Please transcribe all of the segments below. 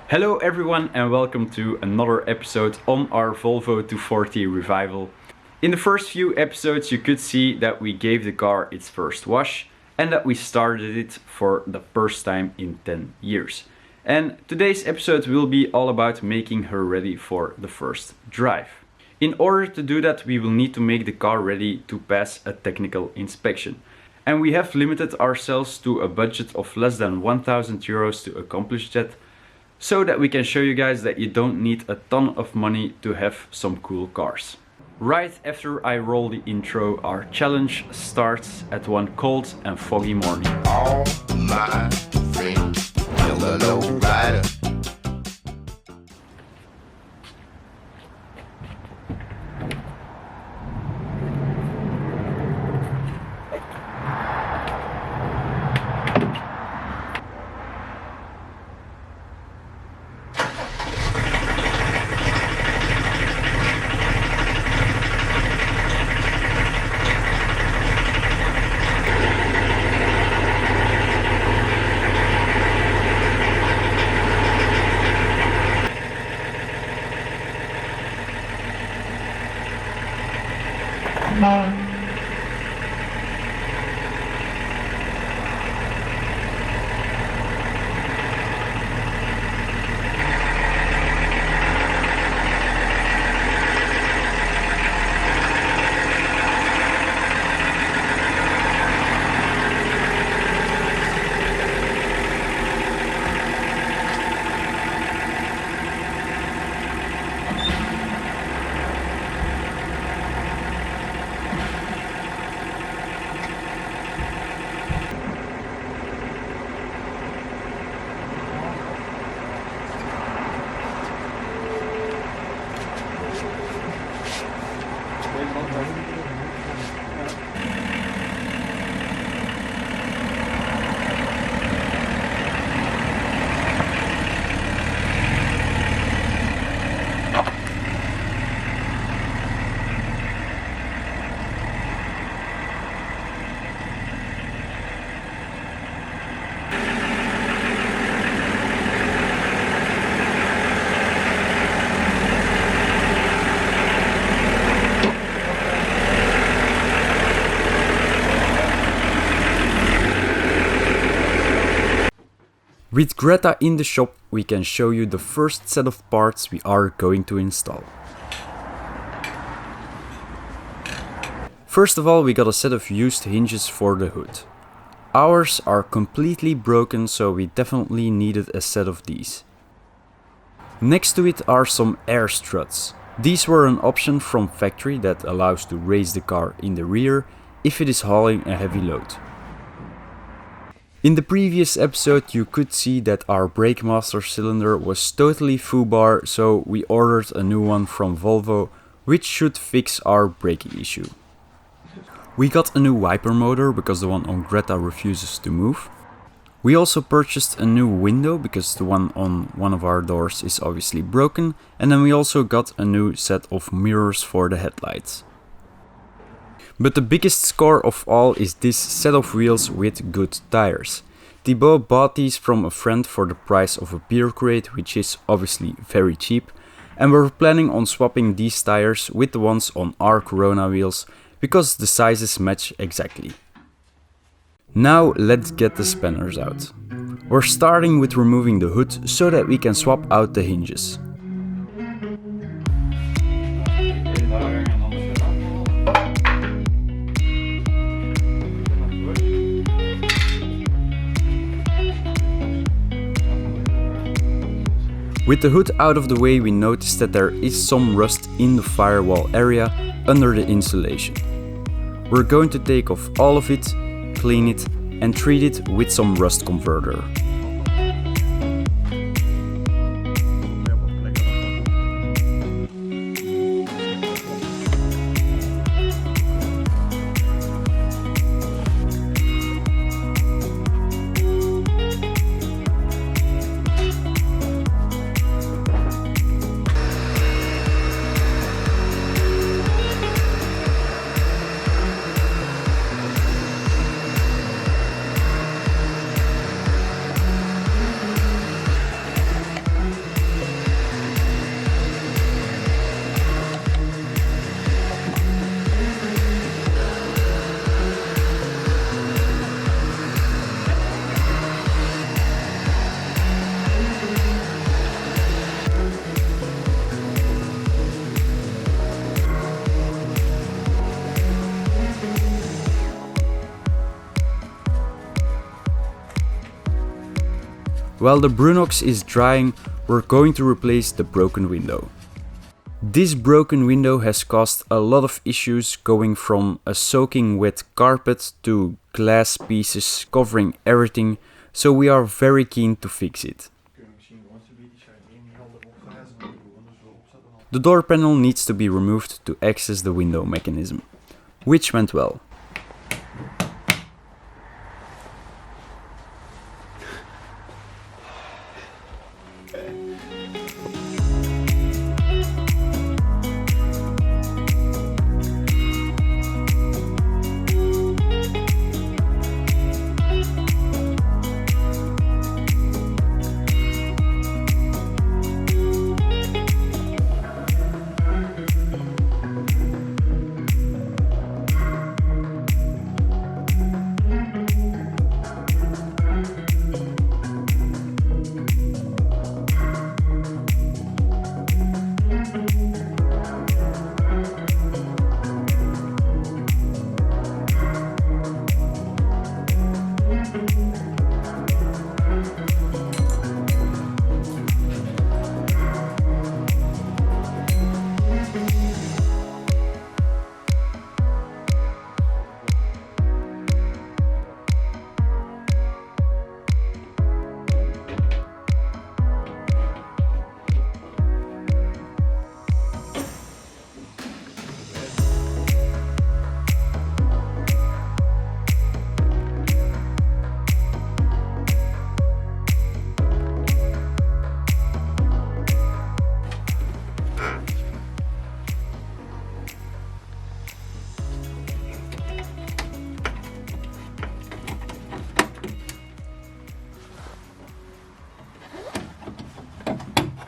Hello everyone and welcome to another episode on our Volvo 240 revival. In the first few episodes you could see that we gave the car its first wash and that we started it for the first time in 10 years. And today's episode will be all about making her ready for the first drive. In order to do that we will need to make the car ready to pass a technical inspection. And we have limited ourselves to a budget of less than 1,000 euros to accomplish that, so that we can show you guys that you don't need a ton of money to have some cool cars. Right after I roll the intro, our challenge starts at one cold and foggy morning. All my friends, yellow rider. With Greta in the shop, we can show you the first set of parts we are going to install. First of all, we got a set of used hinges for the hood. Ours are completely broken, so we definitely needed a set of these. Next to it are some air struts. These were an option from factory that allows to raise the car in the rear if it is hauling a heavy load. In the previous episode you could see that our brake master cylinder was totally foobar, so we ordered a new one from Volvo, which should fix our braking issue. We got a new wiper motor because the one on Greta refuses to move. We also purchased a new window because the one on one of our doors is obviously broken, and then we also got a new set of mirrors for the headlights. But the biggest score of all is this set of wheels with good tires. Thibaut bought these from a friend for the price of a beer crate, which is obviously very cheap, and we're planning on swapping these tires with the ones on our Corona wheels because the sizes match exactly. Now let's get the spanners out. We're starting with removing the hood so that we can swap out the hinges. With the hood out of the way, we noticed that there is some rust in the firewall area under the insulation. We're going to take off all of it, clean it and treat it with some rust converter. While the Brunox is drying, we're going to replace the broken window. This broken window has caused a lot of issues, going from a soaking wet carpet to glass pieces covering everything, so we are very keen to fix it. The door panel needs to be removed to access the window mechanism, which went well.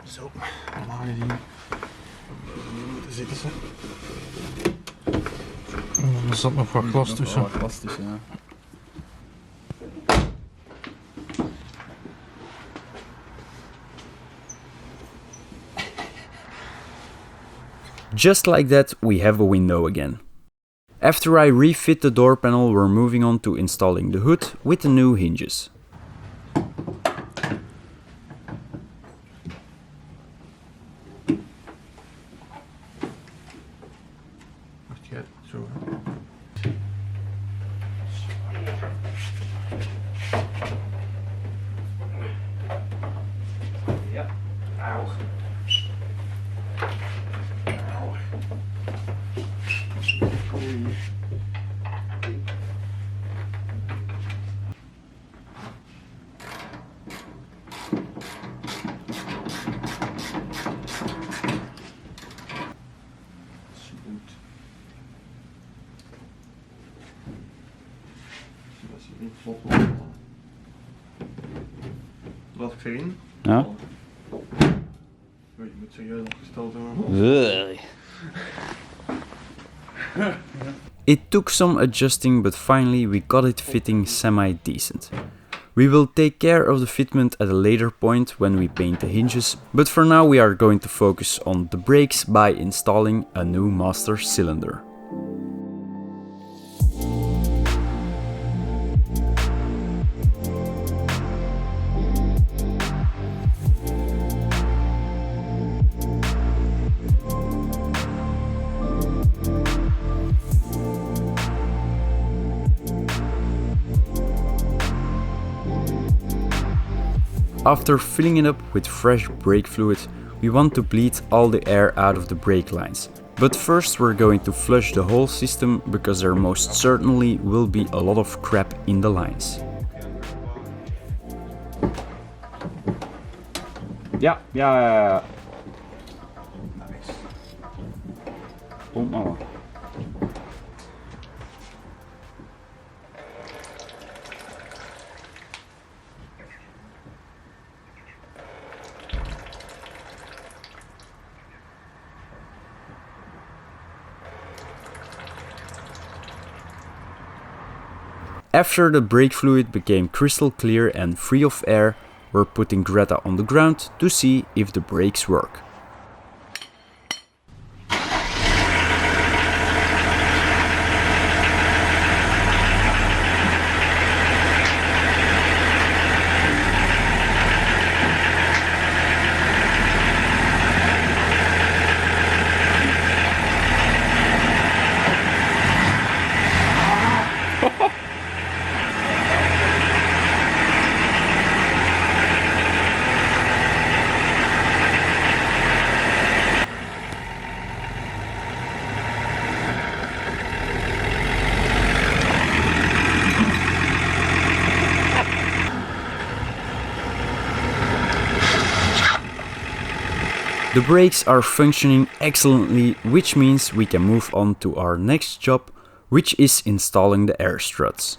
Zo, dan lagen die moeten zitten ze. En er zat nog wat glas tussen. Ja. Just like that, we have a window again. After I refit the door panel, we're moving on to installing the hood with the new hinges. Wacht, jij zo. Ja. Auw. Laat ik erin. Ja. Je moet serieus opgesteld worden. It took some adjusting, but finally we got it fitting semi-decent. We will take care of the fitment at a later point when we paint the hinges, but for now we are going to focus on the brakes by installing a new master cylinder. After filling it up with fresh brake fluid, we want to bleed all the air out of the brake lines. But first we're going to flush the whole system, because there most certainly will be a lot of crap in the lines. Ja. Nice. Pomp maar. After the brake fluid became crystal clear and free of air, we're putting Greta on the ground to see if the brakes work. The brakes are functioning excellently, which means we can move on to our next job, which is installing the air struts.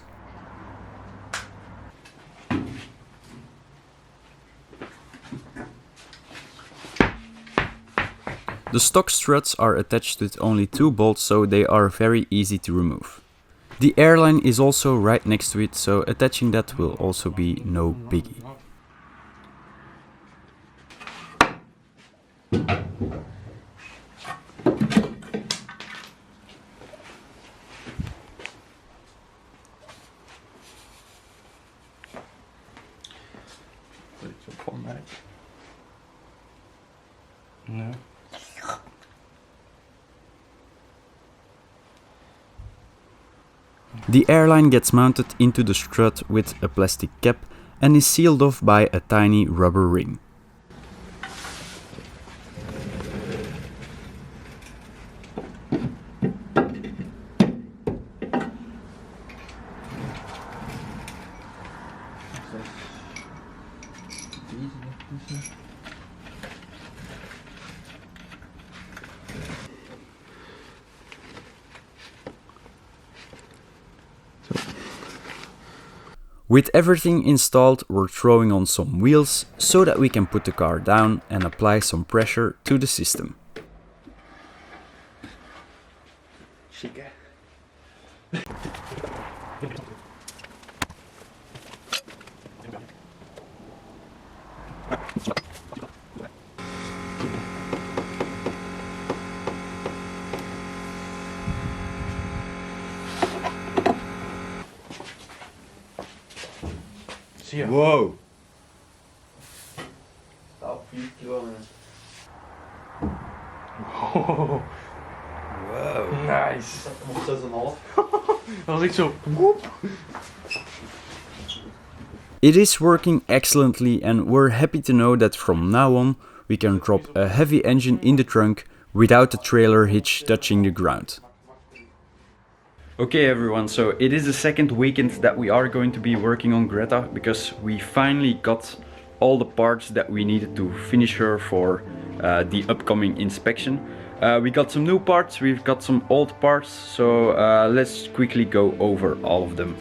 The stock struts are attached with only 2 bolts, so they are very easy to remove. The airline is also right next to it, so attaching that will also be no biggie. It's automatic. No. The airline gets mounted into the strut with a plastic cap and is sealed off by a tiny rubber ring. With everything installed, we're throwing on some wheels so that we can put the car down and apply some pressure to the system. Wow. Staat 4 kilometer. Wow. Nice. Zet hem op 6,5. Dat was echt zo. It is working excellently, and we're happy to know that from now on we can drop a heavy engine in the trunk without the trailer hitch touching the ground. Okay everyone, so it is the second weekend that we are going to be working on Greta, because we finally got all the parts that we needed to finish her for the upcoming inspection. We got some new parts, we've got some old parts, so let's quickly go over all of them.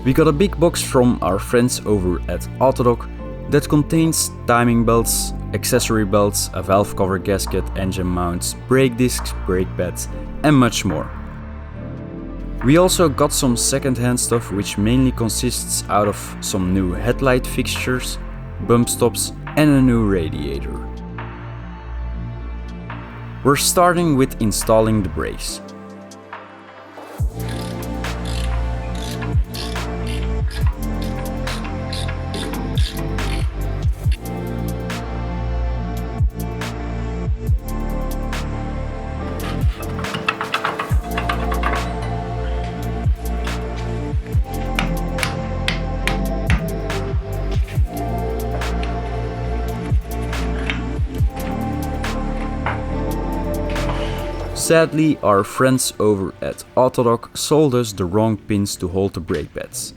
We got a big box from our friends over at Autodoc that contains timing belts, accessory belts, a valve cover gasket, engine mounts, brake discs, brake pads and much more. We also got some second-hand stuff, which mainly consists out of some new headlight fixtures, bump stops and a new radiator. We're starting with installing the brakes. Sadly, our friends over at Autodoc sold us the wrong pins to hold the brake pads.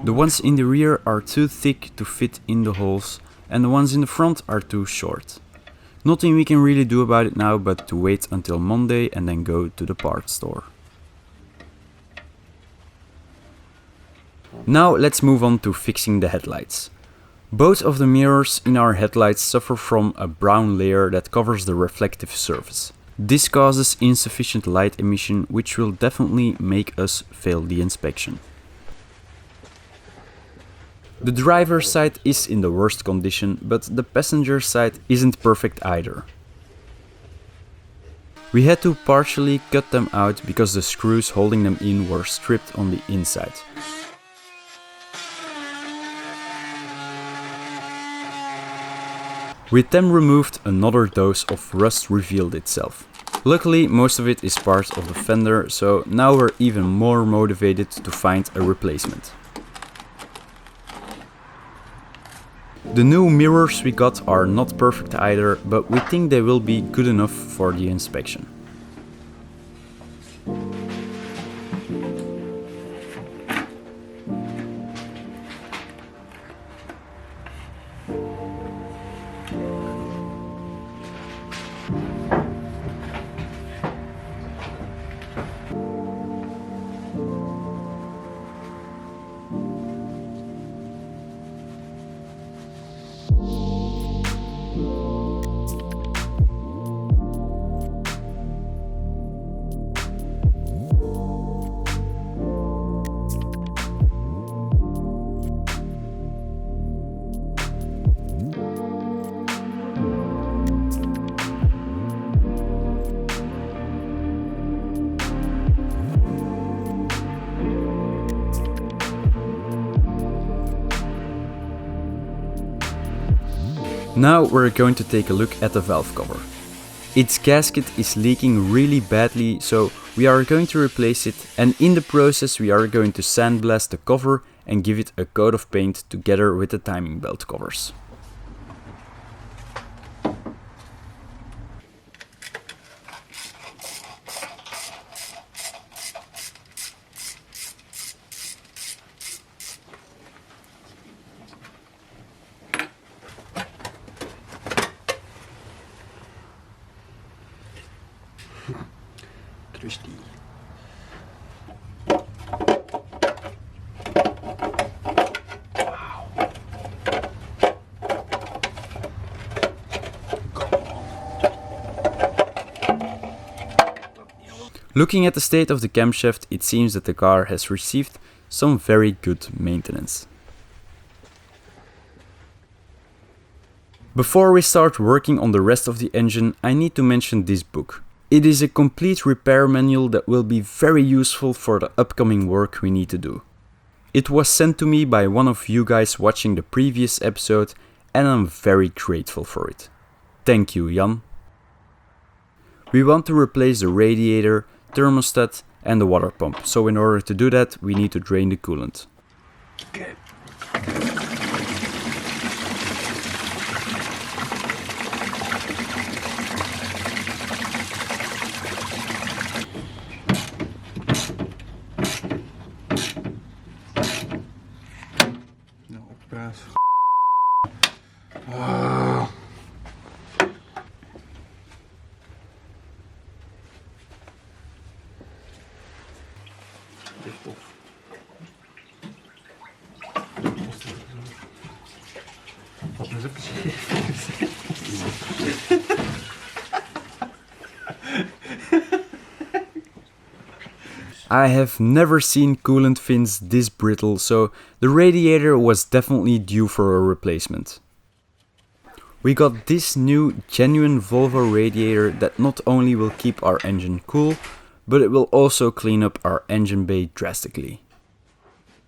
The ones in the rear are too thick to fit in the holes, and the ones in the front are too short. Nothing we can really do about it now but to wait until Monday and then go to the parts store. Now let's move on to fixing the headlights. Both of the mirrors in our headlights suffer from a brown layer that covers the reflective surface. This causes insufficient light emission, which will definitely make us fail the inspection. The driver's side is in the worst condition, but the passenger side isn't perfect either. We had to partially cut them out because the screws holding them in were stripped on the inside. With them removed, another dose of rust revealed itself. Luckily, most of it is part of the fender, so now we're even more motivated to find a replacement. The new mirrors we got are not perfect either, but we think they will be good enough for the inspection. Now we're going to take a look at the valve cover. Its gasket is leaking really badly, so we are going to replace it, and in the process we are going to sandblast the cover and give it a coat of paint together with the timing belt covers. Trusty. Looking at the state of the camshaft, it seems that the car has received some very good maintenance. Before we start working on the rest of the engine, I need to mention this book. It is a complete repair manual that will be very useful for the upcoming work we need to do. It was sent to me by one of you guys watching the previous episode, and I'm very grateful for it. Thank you, Jan. We want to replace the radiator, thermostat and the water pump, so in order to do that we need to drain the coolant. Okay. Nou, oppraat. Ah. Licht op. Wat is het? I have never seen coolant fins this brittle, so the radiator was definitely due for a replacement. We got this new genuine Volvo radiator that not only will keep our engine cool, but it will also clean up our engine bay drastically.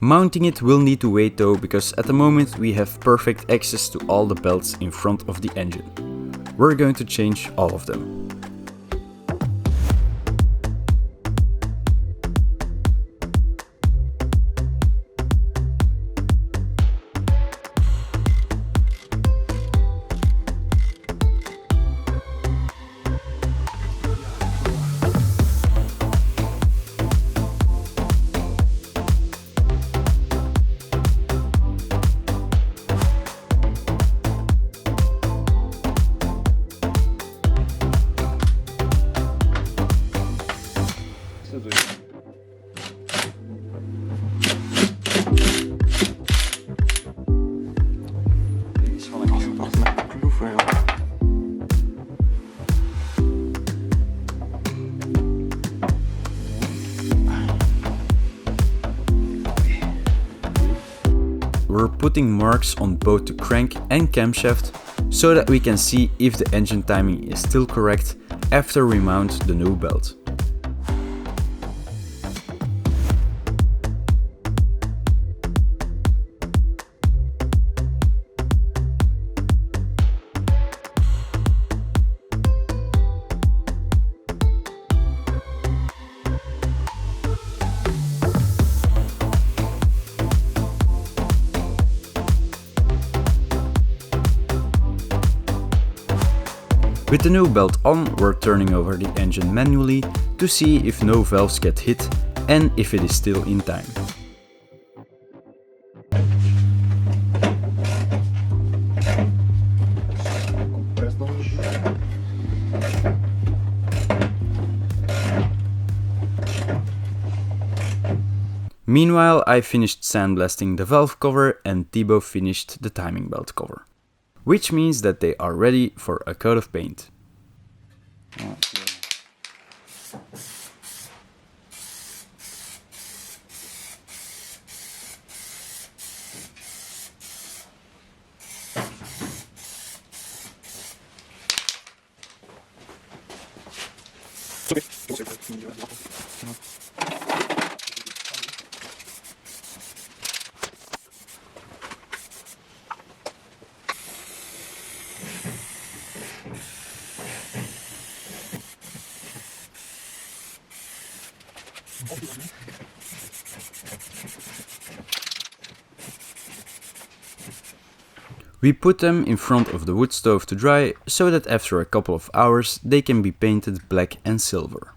Mounting it will need to wait though, because at the moment we have perfect access to all the belts in front of the engine. We're going to change all of them. We're putting marks on both the crank and camshaft so that we can see if the engine timing is still correct after we mount the new belt. With the new belt on, we're turning over the engine manually to see if no valves get hit and if it is still in time. Meanwhile, I finished sandblasting the valve cover and Thibaut finished the timing belt cover, which means that they are ready for a coat of paint. We put them in front of the wood stove to dry, so that after a couple of hours they can be painted black and silver.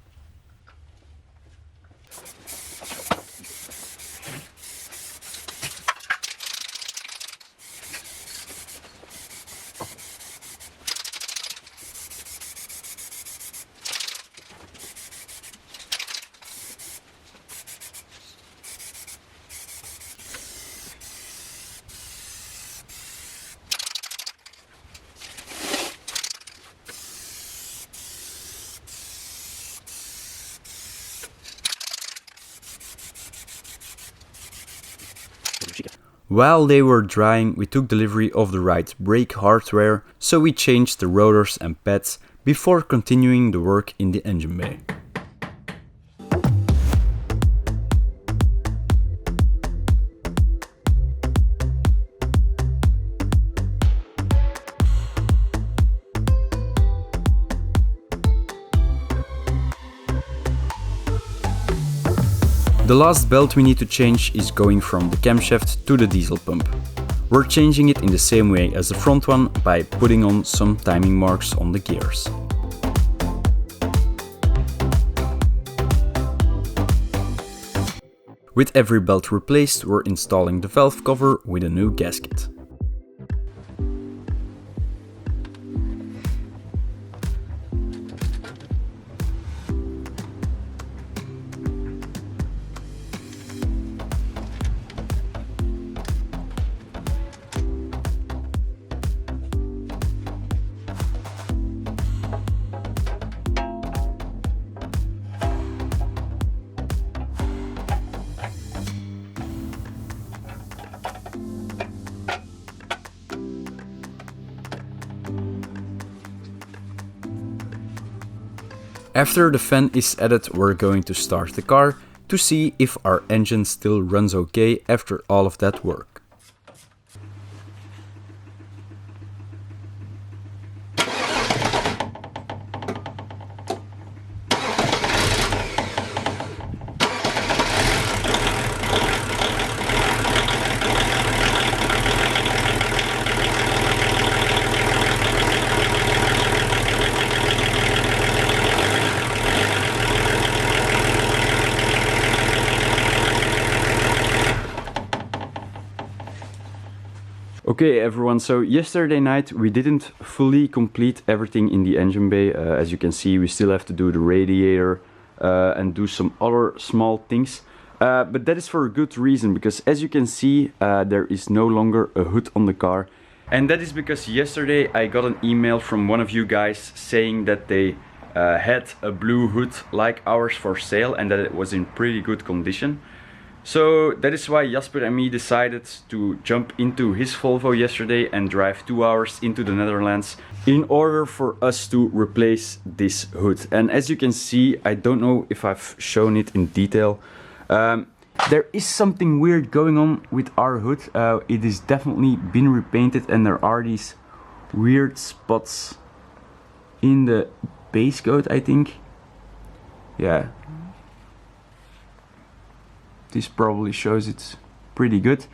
While they were drying, we took delivery of the right brake hardware, so we changed the rotors and pads before continuing the work in the engine bay. The last belt we need to change is going from the camshaft to the diesel pump. We're changing it in the same way as the front one by putting on some timing marks on the gears. With every belt replaced, we're installing the valve cover with a new gasket. After the fan is added, we're going to start the car to see if our engine still runs okay after all of that work. Okay everyone, so yesterday night we didn't fully complete everything in the engine bay. As you can see, we still have to do the radiator and do some other small things. But that is for a good reason, because as you can see, there is no longer a hood on the car. And that is because yesterday I got an email from one of you guys saying that they had a blue hood like ours for sale and that it was in pretty good condition. So that is why Jasper and me decided to jump into his Volvo yesterday and drive 2 hours into the Netherlands in order for us to replace this hood. And as you can see, I don't know if I've shown it in detail, there is something weird going on with our hood. It has definitely been repainted and there are these weird spots in the base coat, I think. Yeah. This probably shows it pretty good.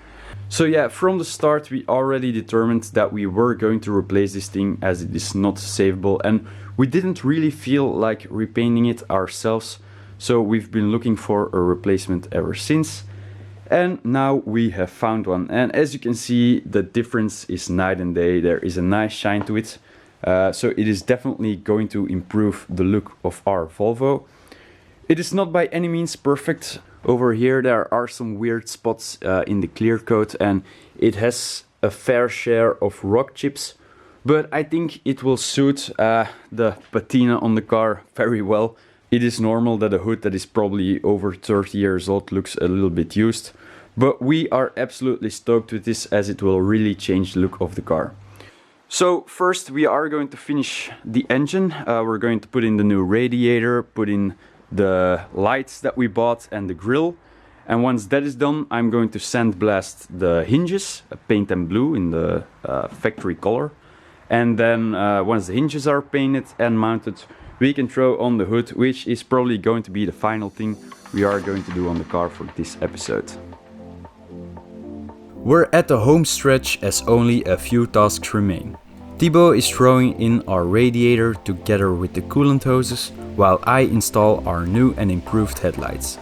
So yeah, from the start we already determined that we were going to replace this thing as it is not savable, and we didn't really feel like repainting it ourselves, so we've been looking for a replacement ever since, and now we have found one. And as you can see, the difference is night and day. There is a nice shine to it, so it is definitely going to improve the look of our Volvo. It is not by any means perfect. Over here there are some weird spots in the clear coat, and it has a fair share of rock chips, but I think it will suit the patina on the car very well. It is normal that a hood that is probably over 30 years old looks a little bit used, but we are absolutely stoked with this as it will really change the look of the car. So first we are going to finish the engine. We're going to put in the new radiator, put in the lights that we bought and the grille, and once that is done I'm going to sandblast the hinges, paint them blue in the factory color, and then once the hinges are painted and mounted we can throw on the hood, which is probably going to be the final thing we are going to do on the car for this episode. We're at the home stretch as only a few tasks remain. Thibaut is throwing in our radiator together with the coolant hoses, while I install our new and improved headlights.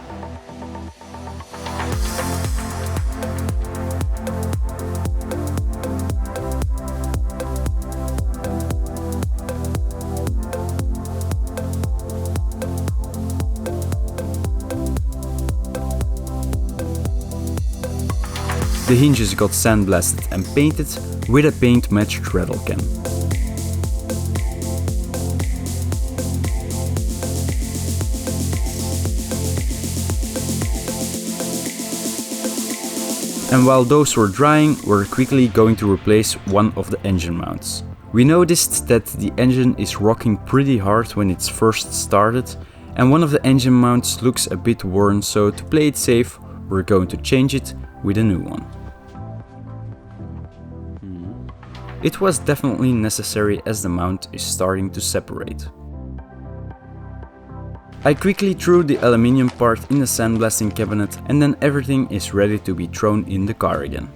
The hinges got sandblasted and painted with a paint matched rattle can. And while those were drying, we're quickly going to replace one of the engine mounts. We noticed that the engine is rocking pretty hard when it's first started, and one of the engine mounts looks a bit worn, so to play it safe, we're going to change it with a new one. It was definitely necessary as the mount is starting to separate. I quickly threw the aluminium part in the sandblasting cabinet, and then everything is ready to be thrown in the car again.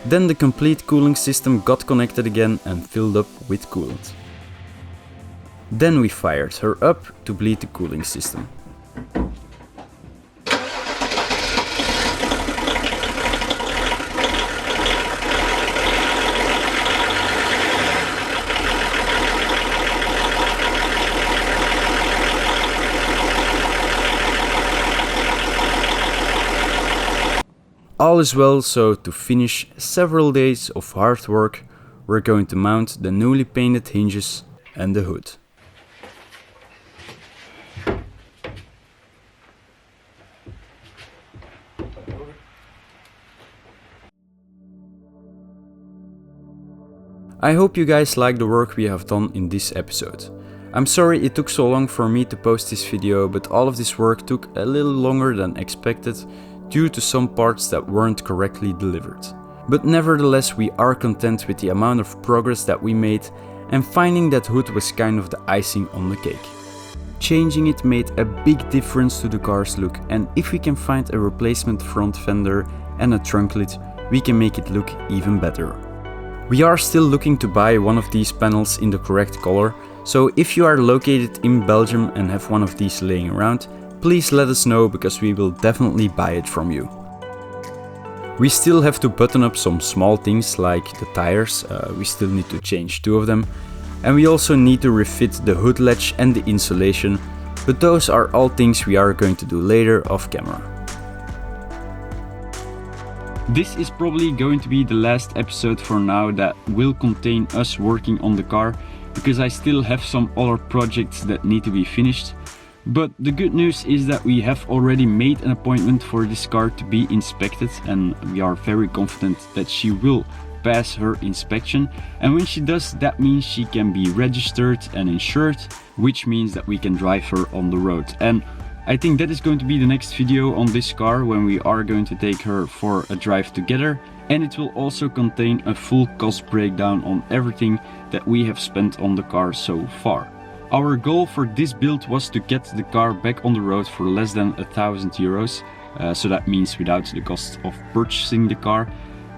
Then the complete cooling system got connected again and filled up with coolant. Then we fired her up to bleed the cooling system. All is well, so to finish several days of hard work, we're going to mount the newly painted hinges and the hood. I hope you guys like the work we have done in this episode. I'm sorry it took so long for me to post this video, but all of this work took a little longer than expected due to some parts that weren't correctly delivered. But nevertheless, we are content with the amount of progress that we made, and finding that hood was kind of the icing on the cake. Changing it made a big difference to the car's look, and if we can find a replacement front fender and a trunk lid, we can make it look even better. We are still looking to buy one of these panels in the correct color, so if you are located in Belgium and have one of these laying around, please let us know, because we will definitely buy it from you. We still have to button up some small things like the tires, we still need to change 2 of them, and we also need to refit the hood latch and the insulation, but those are all things we are going to do later off camera. This is probably going to be the last episode for now that will contain us working on the car, because I still have some other projects that need to be finished. But the good news is that we have already made an appointment for this car to be inspected, and we are very confident that she will pass her inspection, and when she does, that means she can be registered and insured, which means that we can drive her on the road. And I think that is going to be the next video on this car, when we are going to take her for a drive together, and it will also contain a full cost breakdown on everything that we have spent on the car so far. Our goal for this build was to get the car back on the road for less than €1,000, so that means without the cost of purchasing the car.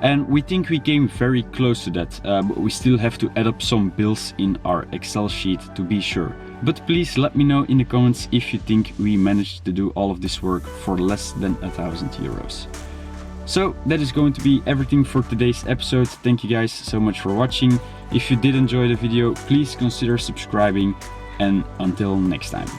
And we think we came very close to that, but we still have to add up some bills in our Excel sheet to be sure. But please let me know in the comments if you think we managed to do all of this work for less than €1,000. So that is going to be everything for today's episode. Thank you guys so much for watching. If you did enjoy the video, please consider subscribing, and until next time.